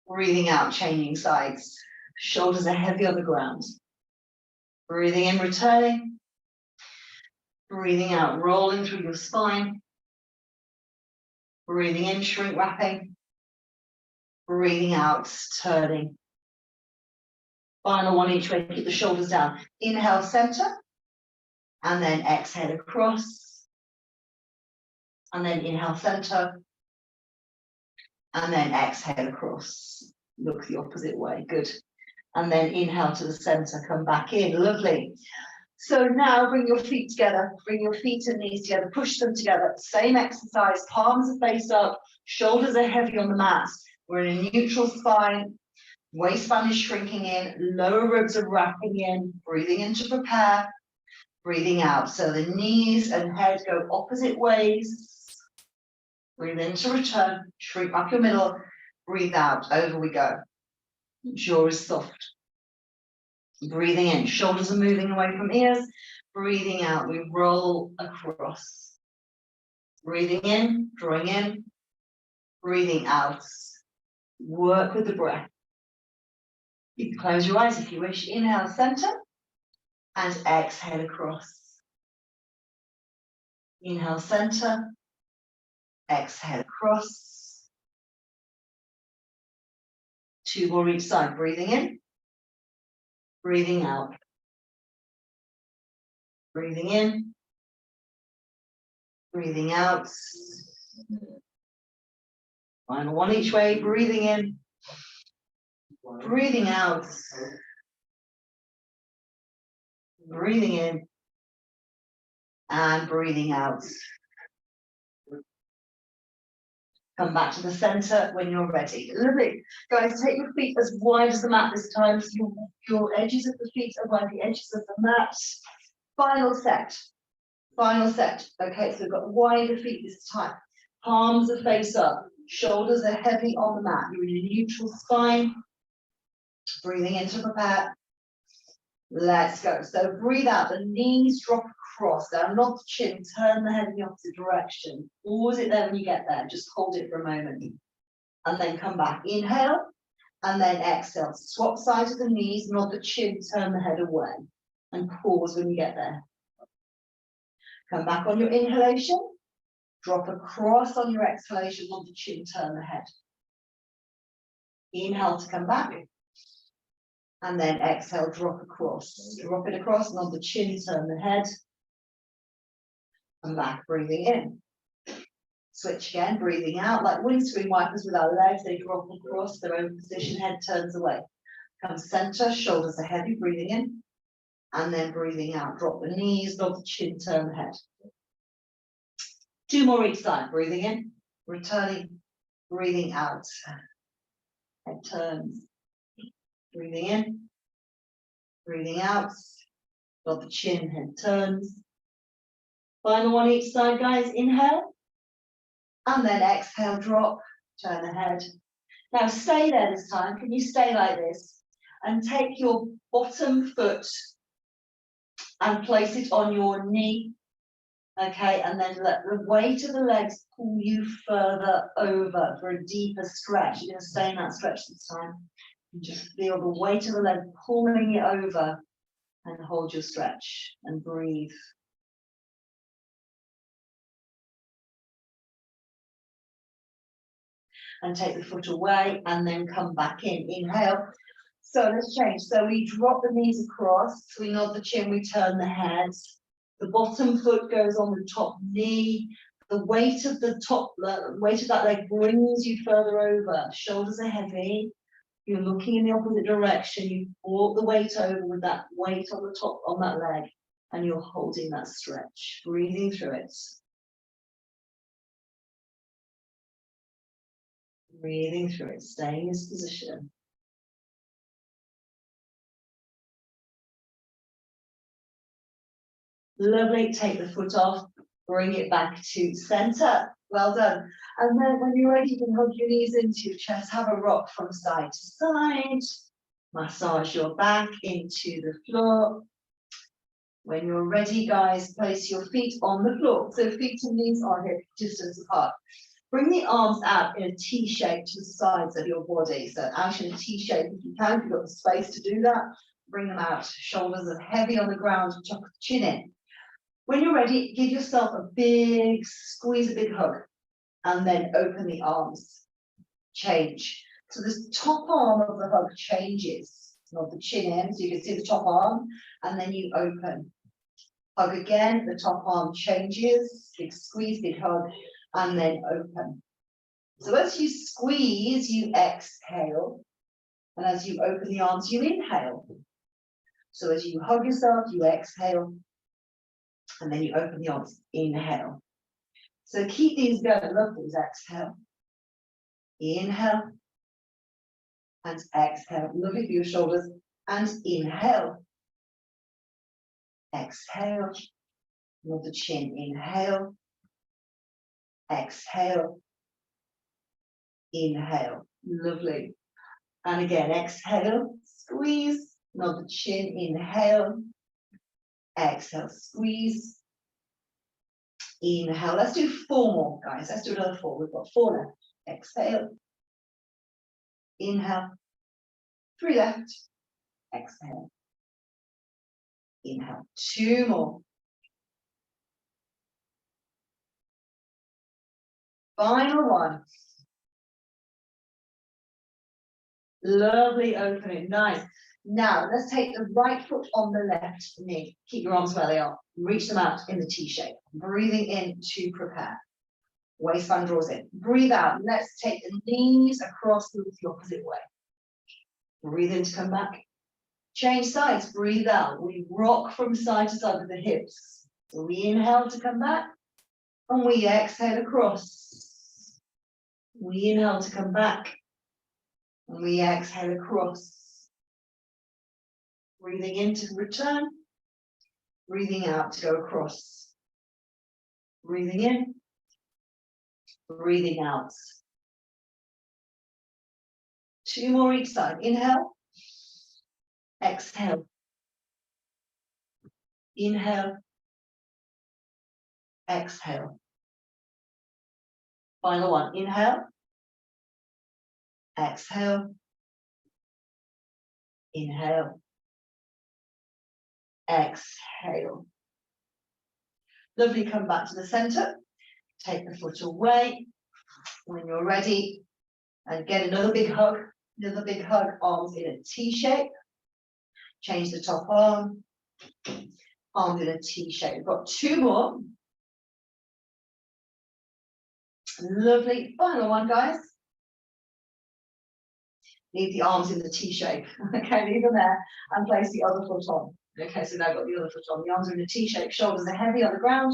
Breathing out, changing sides. Shoulders are heavy on the ground. Breathing in, returning. Breathing out, rolling through your spine. Breathing in, shrink wrapping. Breathing out, turning. Final one each way, keep the shoulders down. Inhale, center, and then exhale across. And then inhale, center, and then exhale across. Look the opposite way, good. And then inhale to the center, come back in, lovely. So now bring your feet together, bring your feet and knees together, push them together. Same exercise, palms are faced up, shoulders are heavy on the mat. We're in a neutral spine, waistband is shrinking in, lower ribs are wrapping in, breathing in to prepare, breathing out. So the knees and head go opposite ways. Breathe in to return, shrink up your middle, breathe out, over we go. Jaw is soft. Breathing in, shoulders are moving away from ears. Breathing out, we roll across. Breathing in, drawing in. Breathing out. Work with the breath. You can close your eyes if you wish. Inhale, center, and exhale across. Inhale, center, exhale across. 2 more each side. Breathing in, breathing out. Breathing in, breathing out. Final one each way. Breathing in, breathing out. Breathing in, and breathing out. Come back to the center when you're ready. Lovely. Guys, take your feet as wide as the mat this time. So your edges of the feet are by the edges of the mat. Final set. Final set. Okay, so we've got wider feet this time. Palms are face up. Shoulders are heavy on the mat. You're in a neutral spine. Breathing in to prepare. Let's go. So breathe out. The knees drop across. Down, not the chin. Turn the head in the opposite direction. Pause it there when you get there. Just hold it for a moment. And then come back. Inhale. And then exhale. Swap sides of the knees. Nod the chin. Turn the head away. And pause when you get there. Come back on your inhalation. Drop across on your exhalation. Nod the chin. Turn the head. Inhale to come back. And then exhale, drop across. Drop it across, nod the chin, turn the head. And back, breathing in. Switch again, breathing out. Like windscreen wipers with our legs, they drop across their own position, head turns away. Come center, shoulders are heavy, breathing in. And then breathing out. Drop the knees, nod the chin, turn the head. 2 more each side, breathing in, returning, breathing out. Head turns. Breathing in, breathing out, got the chin, head turns. Final one each side, guys. Inhale, and then exhale, drop, turn the head. Now stay there this time. Can you stay like this? And take your bottom foot and place it on your knee. Okay, and then let the weight of the legs pull you further over for a deeper stretch. You're going to stay in that stretch this time. Just feel the weight of the leg pulling it over and hold your stretch and breathe. And take the foot away and then come back in. Inhale. So let's change. So we drop the knees across, we nod the chin, we turn the head. The bottom foot goes on the top knee. The weight of that leg brings you further over. Shoulders are heavy. You're looking in the opposite direction. You brought the weight over with that weight on the top, on that leg, and you're holding that stretch, breathing through it. Breathing through it, staying in this position. Lovely, take the foot off, bring it back to center. Well done. And then when you're ready, you can hug your knees into your chest, have a rock from side to side. Massage your back into the floor. When you're ready, guys, place your feet on the floor. So feet and knees are hip distance apart. Bring the arms out in a T shape to the sides of your body. So out in a T shape if you can, if you've got the space to do that. Bring them out. Shoulders are heavy on the ground, tuck the chin in. When you're ready, give yourself a big squeeze, a big hug, and then open the arms. Change. So the top arm of the hug changes. Nod the chin in, so you can see the top arm, and then you open. Hug again, the top arm changes, big squeeze, big hug, and then open. So as you squeeze, you exhale, and as you open the arms, you inhale. So as you hug yourself, you exhale, and then you open the arms, inhale. So keep these going, love these, exhale, inhale, and exhale. Lovely for your shoulders, and inhale, exhale, nod the chin, inhale, exhale, inhale. Lovely. And again, exhale, squeeze, nod the chin, inhale. Exhale, squeeze. Inhale. Let's do 4 more, guys. Let's do another 4. We've got 4 left. Exhale. Inhale. 3 left. Exhale. Inhale. 2 more. Final one. Lovely opening. Nice. Now, let's take the right foot on the left knee. Keep your arms where they are. Reach them out in the T shape. Breathing in to prepare. Waistband draws in. Breathe out. Let's take the knees across the opposite way. Breathe in to come back. Change sides. Breathe out. We rock from side to side with the hips. So we inhale to come back. And we exhale across. We inhale to come back. And we exhale across. Breathing in to return. Breathing out to go across. Breathing in. Breathing out. 2 more each side. Inhale. Exhale. Inhale. Exhale. Final one. Inhale. Exhale. Inhale. Exhale. Lovely. Come back to the center. Take the foot away when you're ready. And get another big hug. Another big hug. Arms in a T shape. Change the top arm. Arms in a T shape. We've got 2 more. Lovely. Final one, guys. Leave the arms in the T shape. Okay, leave them there and place the other foot on. Okay, so now I've got the other foot on. The arms are in a T shape, shoulders are heavy on the ground.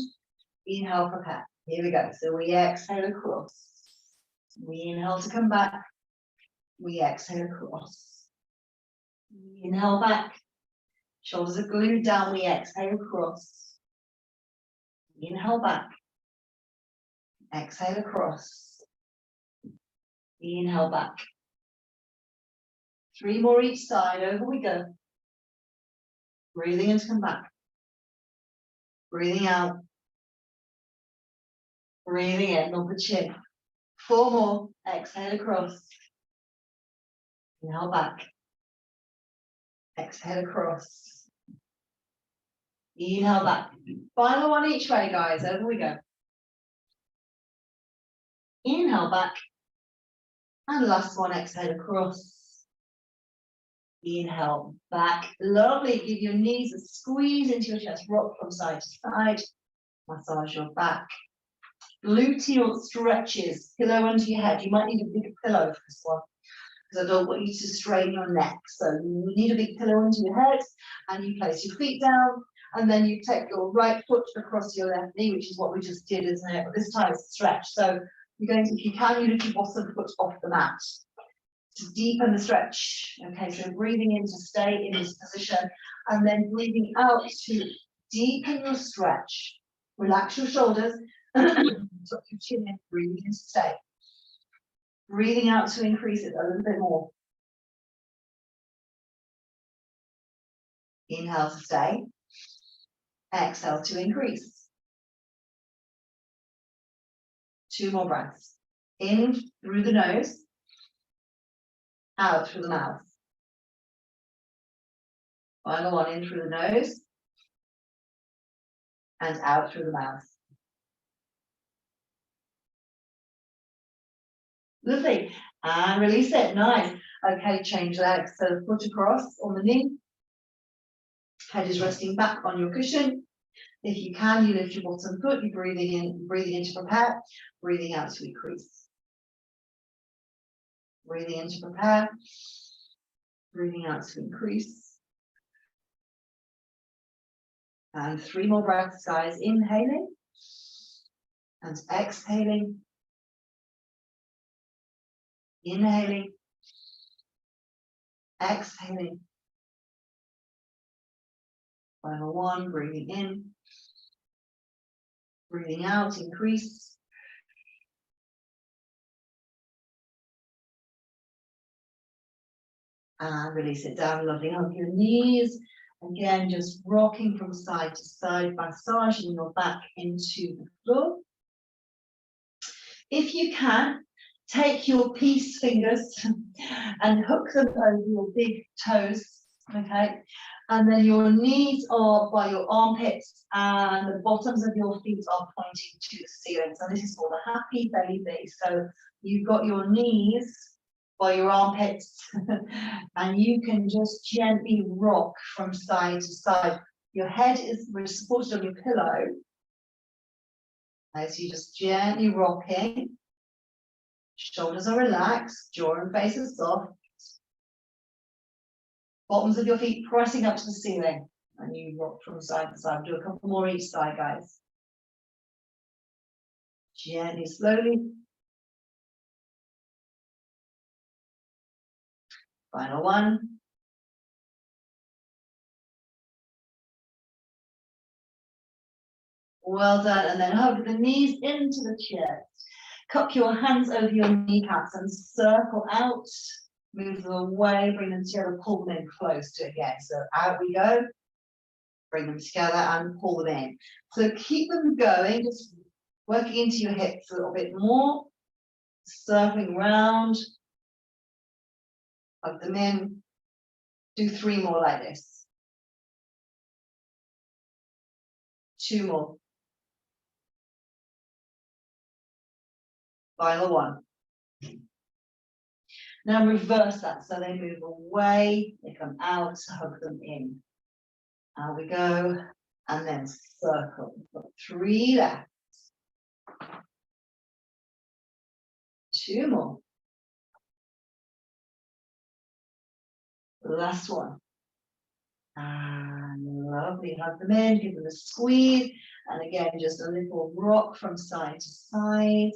Inhale, prepare. Here we go. So we exhale across. We inhale to come back. We exhale across. We inhale back. Shoulders are glued down. We exhale across. Inhale back. Exhale across. Inhale back. 3 more each side. Over we go. Breathing in to come back. Breathing out. Breathing in, nod the chin. 4 more. Exhale across. Inhale back. Exhale across. Inhale back. Final one each way, guys. Over we go. Inhale back. And last one, exhale across. Inhale back. Lovely. Give your knees a squeeze into your chest. Rock from side to side. Massage your back. Gluteal stretches. Pillow under your head. You might need a bigger pillow for this one, because I don't want you to strain your neck. So you need a big pillow under your head, and you place your feet down, and then you take your right foot across your left knee, which is what we just did, isn't it? But this time it's stretch. So you're going to, if you can, you lift your bottom foot off the mat to deepen the stretch. Okay, so breathing in to stay in this position, and then breathing out to deepen your stretch. Relax your shoulders, tuck your chin in, breathing in to stay. Breathing out to increase it a little bit more. Inhale to stay. Exhale to increase. 2 more breaths. In through the nose. Out through the mouth. Final one, in through the nose. And out through the mouth. Lovely. And release it. Nice. Okay, change legs. So foot across on the knee. Head is resting back on your cushion. If you can, you lift your bottom foot. You're breathing in to prepare. Breathing out to increase. Breathing in to prepare. Breathing out to increase. And 3 more breaths, guys. Inhaling. And exhaling. Inhaling. Exhaling. Final one, breathing in. Breathing out, increase. And release it down, lovely. Hug your knees. Again, just rocking from side to side, massaging your back into the floor. If you can, take your peace fingers and hook them over your big toes, okay? And then your knees are by your armpits and the bottoms of your feet are pointing to the ceiling. So this is called a happy baby. So you've got your knees by your armpits and you can just gently rock from side to side. Your head is supported on your pillow. As you just gently rocking. Shoulders are relaxed, jaw and face is soft. Bottoms of your feet pressing up to the ceiling. And you rock from side to side. Do a couple more each side, guys. Gently, slowly. Final one. Well done. And then hug the knees into the chest. Cup your hands over your kneecaps and circle out. Move them away, bring them together, pull them in close to it again. So out we go. Bring them together and pull them in. So keep them going, just working into your hips a little bit more. Circling round. Hug them in. Do 3 more like this. 2 more. Final one. Now reverse that, so they move away, they come out, hug them in. Out we go, and then circle. We've got 3 left. 2 more. Last one. And lovely, hug them in, give them a squeeze, and again, just a little rock from side to side.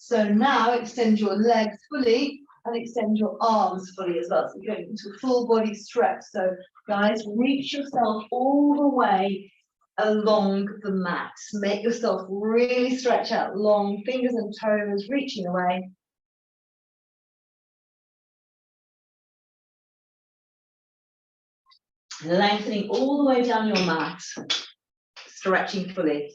So now extend your legs fully and extend your arms fully as well. So you're going into a full body stretch. So guys, reach yourself all the way along the mat. Make yourself really stretch out, long fingers and toes reaching away. Lengthening all the way down your mat, stretching fully.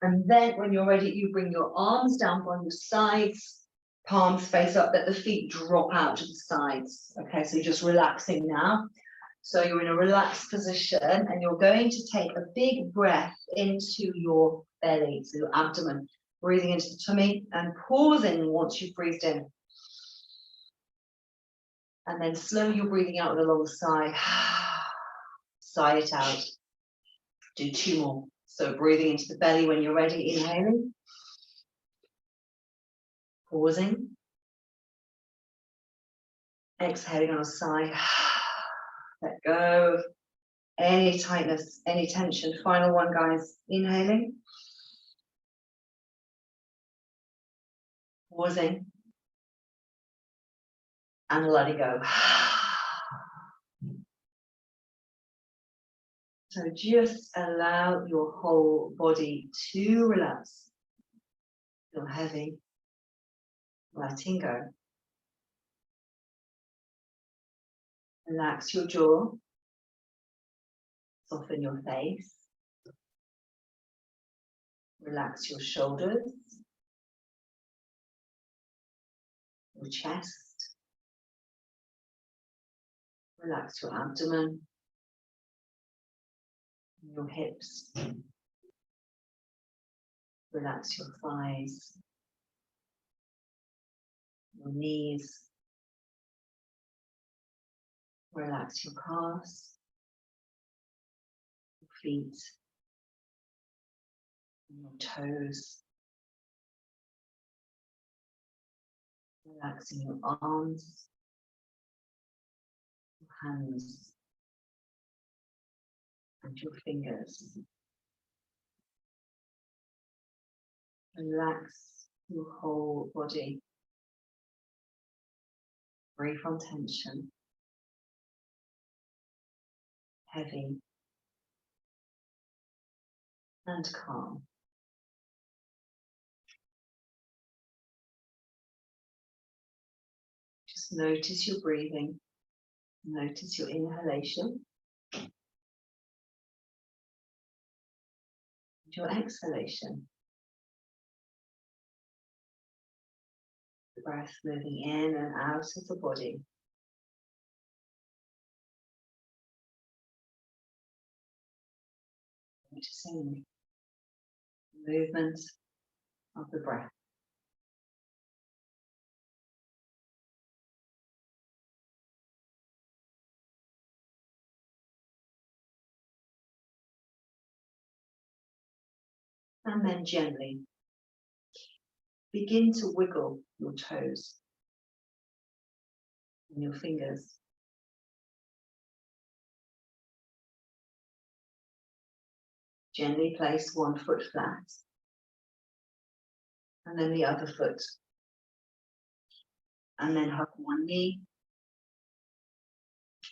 And then when you're ready, you bring your arms down by your sides, palms face up, let the feet drop out to the sides. Okay, so you're just relaxing now. So you're in a relaxed position and you're going to take a big breath into your belly, so your abdomen, breathing into the tummy and pausing once you've breathed in. And then slowly you're breathing out along the side. Sigh it out. Do 2 more. So breathing into the belly when you're ready, inhaling. Pausing. Exhaling on a sigh. Let go of any tightness, any tension. Final one, guys. Inhaling. Pausing. And letting go. So just allow your whole body to relax. Feel heavy. Letting go. Relax your jaw. Soften your face. Relax your shoulders. Your chest. Relax your abdomen. Your hips. Relax your thighs. Your knees. Relax your calves. Your feet. Your toes. Relaxing your arms. Your hands. And your fingers. Relax your whole body. Free from tension. Heavy. And calm. Just notice your breathing. Notice your inhalation. Your exhalation. The breath moving in and out of the body. Noticing the movement of the breath. And then gently begin to wiggle your toes and your fingers. Gently place one foot flat and then the other foot. And then hug one knee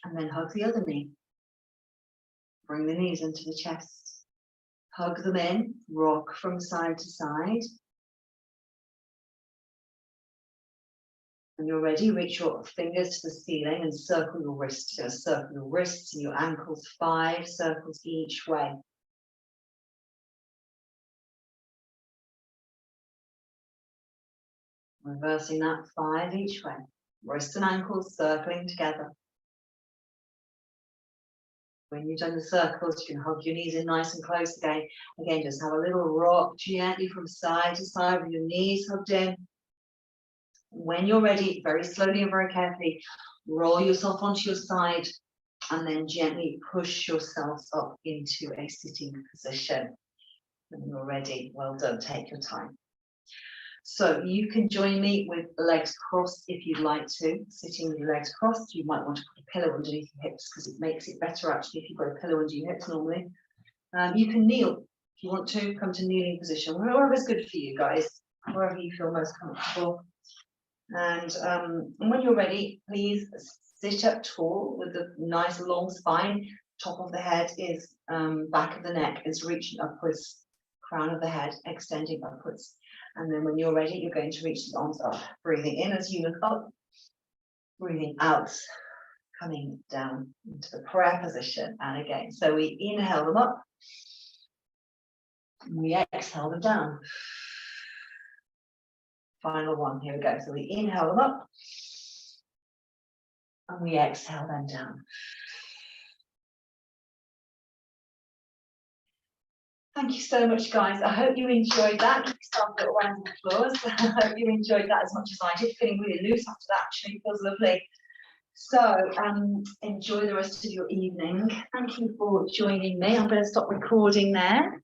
and then hug the other knee. Bring the knees into the chest. Hug them in, rock from side to side. When you're ready, reach your fingers to the ceiling and circle your wrists. So circle your wrists and your ankles 5 circles each way. Reversing that 5 each way. Wrists and ankles circling together. When you've done the circles, you can hug your knees in nice and close again. Again, just have a little rock gently from side to side with your knees hugged in. When you're ready, very slowly and very carefully, roll yourself onto your side and then gently push yourself up into a sitting position. When you're ready, well done, take your time. So you can join me with legs crossed if you'd like to. Sitting with your legs crossed, you might want to put a pillow underneath your hips because it makes it better actually if you've got a pillow under your hips normally. You can kneel if you want to, come to kneeling position, wherever's good for you guys, wherever you feel most comfortable. And when you're ready, please sit up tall with a nice long spine. Top of the head is back of the neck is reaching upwards, crown of the head extending upwards. And then when you're ready, you're going to reach the arms up, breathing in as you look up, breathing out, coming down into the prayer position. And again, so we inhale them up, and we exhale them down. Final one, here we go. So we inhale them up, and we exhale them down. Thank you so much, guys. I hope you enjoyed that. Give yourself a little round of applause. I hope you enjoyed that as much as I did. Feeling really loose after that, actually. Feels lovely. So enjoy the rest of your evening. Thank you for joining me. I'm going to stop recording there.